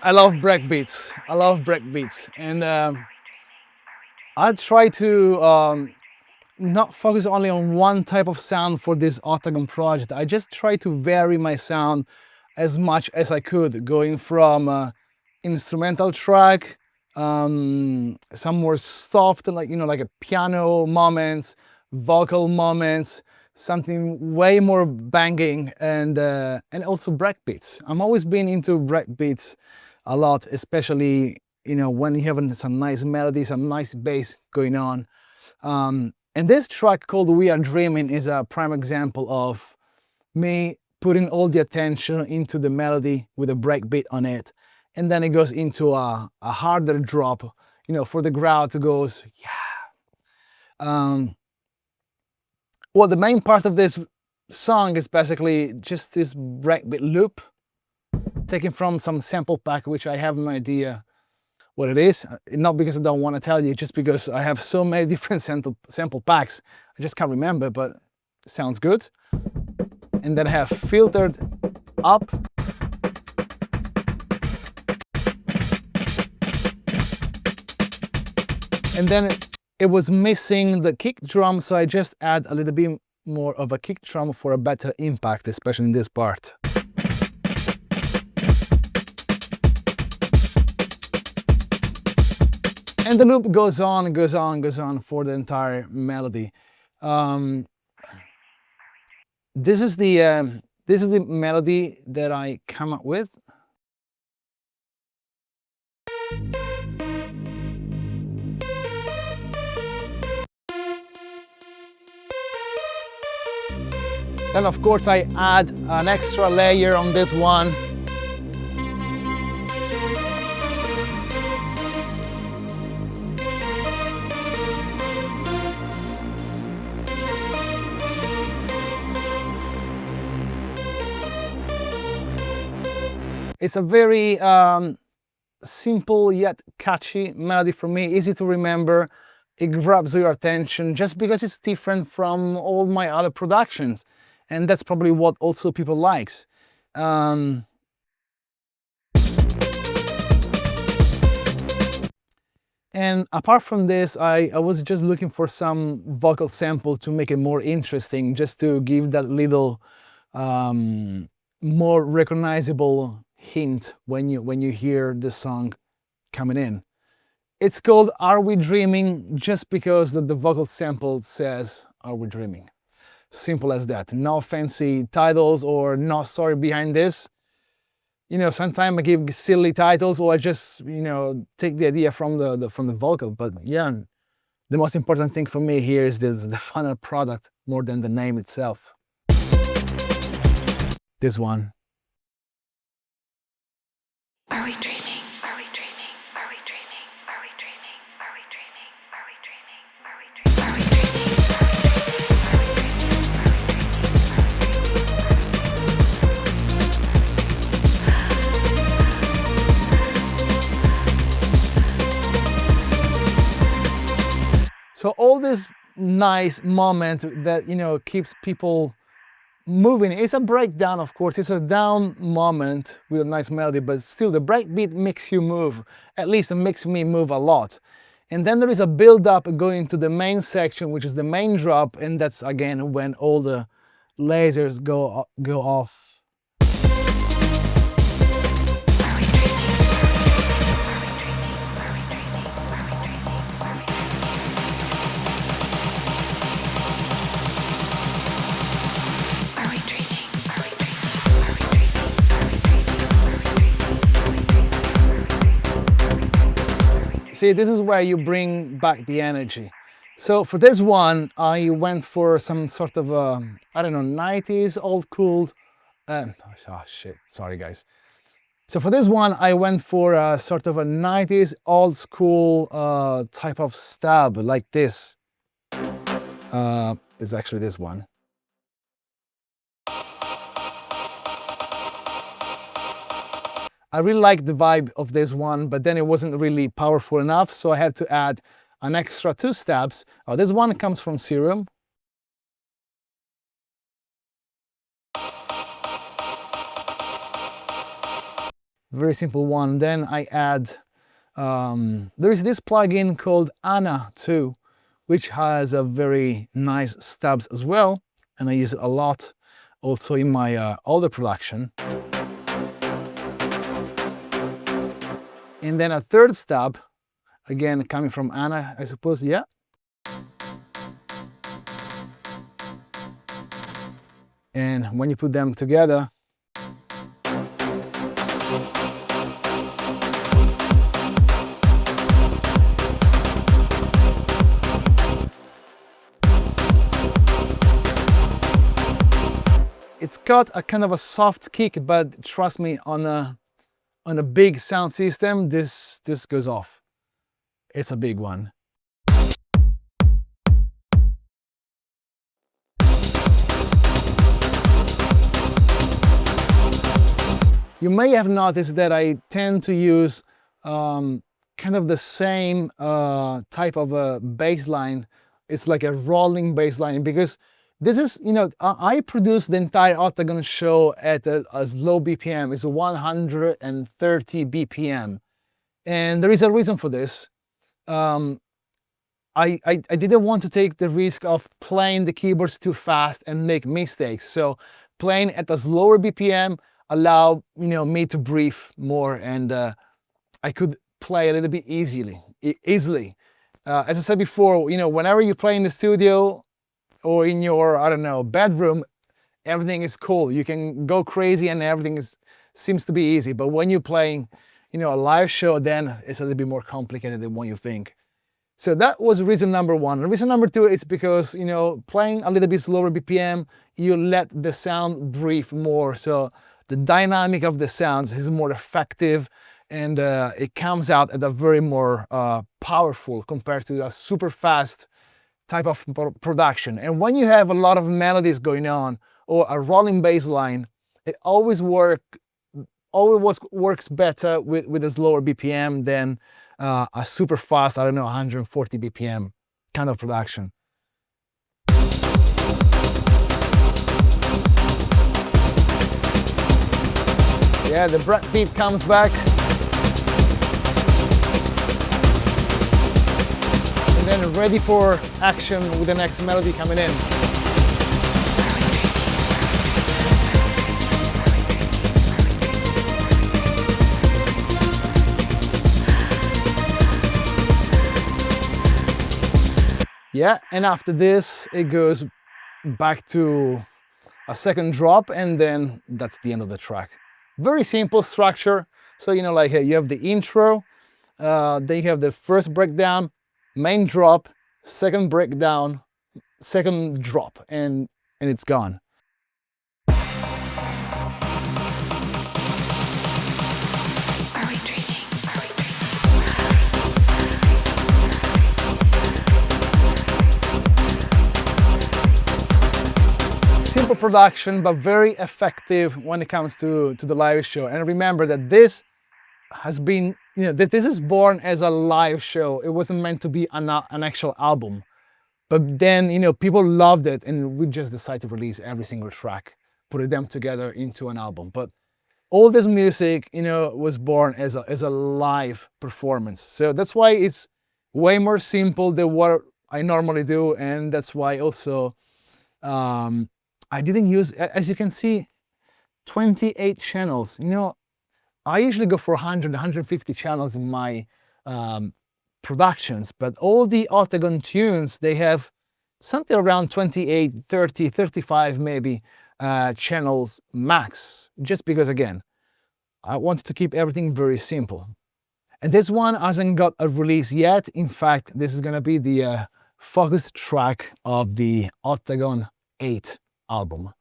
I love breakbeats. I love breakbeats, and I try to not focus only on one type of sound for this OTTAGON project. I just try to vary my sound as much as I could, going from instrumental track, some more soft, like like a piano moments, vocal moments, something way more banging, and also breakbeats. I'm always been into breakbeats a lot, especially when you have some nice melody, some nice bass going on. And this track called "We Are Dreaming" is a prime example of me putting all the attention into the melody with a breakbeat on it, and then it goes into a harder drop, for the crowd to goes, yeah. Well, the main part of this song is basically just this breakbeat loop taken from some sample pack, which I have no idea what it is. Not because I don't want to tell you, just because I have so many different sample packs. I just can't remember, but it sounds good. And then I have filtered up. And then it was missing the kick drum, so I just add a little bit more of a kick drum for a better impact, especially in this part. And the loop goes on, goes on, goes on for the entire melody. This is the melody that I come up with. Then of course I add an extra layer on this one. It's a very simple yet catchy melody for me, easy to remember. It grabs your attention just because it's different from all my other productions. And that's probably what also people likes. And apart from this, I was just looking for some vocal sample to make it more interesting, just to give that little more recognizable hint when you hear the song coming in. It's called "Are We Dreaming" just because the vocal sample says "Are We Dreaming?" Simple as that. No fancy titles or no story behind this. Sometimes I give silly titles, or I just take the idea from the vocal. But yeah, the most important thing for me here is the final product more than the name itself. This one. Are we dreaming? Are we dreaming? Are we dreaming? Are we dreaming? Are we dreaming? Are we dreaming? Are we dreaming? Are we dreaming? So all this nice moment that keeps people moving. It's a breakdown, of course. It's a down moment with a nice melody, but still the breakbeat makes you move. At least it makes me move a lot. And then there is a build-up going to the main section, which is the main drop, and that's again when all the lasers go off. See, this is where you bring back the energy. So for this one, I went for some sort of, I don't know, 90s old cool. Oh shit, sorry guys. So for this one, I went for a sort of a 90s old school type of stab, like this. It's actually this one. I really liked the vibe of this one, but then it wasn't really powerful enough, so I had to add an extra 2 stabs. Oh, this one comes from Serum. very simple one. Then I add, there is this plugin called Anna too, which has a very nice stabs as well, and I use it a lot also in my older production. And then a third stab, again coming from Anna, I suppose, yeah. And when you put them together, it's got a kind of a soft kick, but trust me, on a big sound system, this goes off. It's a big one. You may have noticed that I tend to use kind of the same type of a bass line. It's like a rolling bass line, because this is, you know, I produced the entire OTTAGON show at a low BPM. It's 130 BPM. And there is a reason for this. I didn't want to take the risk of playing the keyboards too fast and make mistakes. So playing at a slower BPM allowed, you know, me to breathe more, and I could play a little bit easily. As I said before, you know, whenever you play in the studio or in your, I don't know, bedroom, everything is cool. You can go crazy and everything seems to be easy. But when you're playing, you know, a live show, then it's a little bit more complicated than what you think. So that was reason number one. Reason number two is because, you know, playing a little bit slower BPM, you let the sound breathe more. So the dynamic of the sounds is more effective, and it comes out at a very more powerful compared to a super fast type of production. And when you have a lot of melodies going on or a rolling bass line, it always works better with a slower BPM than a super fast, I don't know, 140 BPM kind of production. Yeah, the breakbeat comes back. And then ready for action with the next melody coming in. Yeah, and after this, it goes back to a second drop, and then that's the end of the track. Very simple structure. So, you know, like you have the intro, then you have the first breakdown, main drop, second breakdown, second drop, and it's gone. Are we dreaming? Are we dreaming? Simple production, but very effective when it comes to the live show. And remember that this has been, you know, this is born as a live show. It wasn't meant to be an actual album. But then, you know, people loved it, and we just decided to release every single track, put them together into an album. But all this music, you know, was born as a live performance. So that's why it's way more simple than what I normally do, and that's why also I didn't use, as you can see, 28 channels. You know, I usually go for 100, 150 channels in my productions, but all the OTTAGON tunes, they have something around 28, 30, 35 maybe channels max, just because, again, I wanted to keep everything very simple. And this one hasn't got a release yet. In fact, this is going to be the focused track of the OTTAGON 8 album.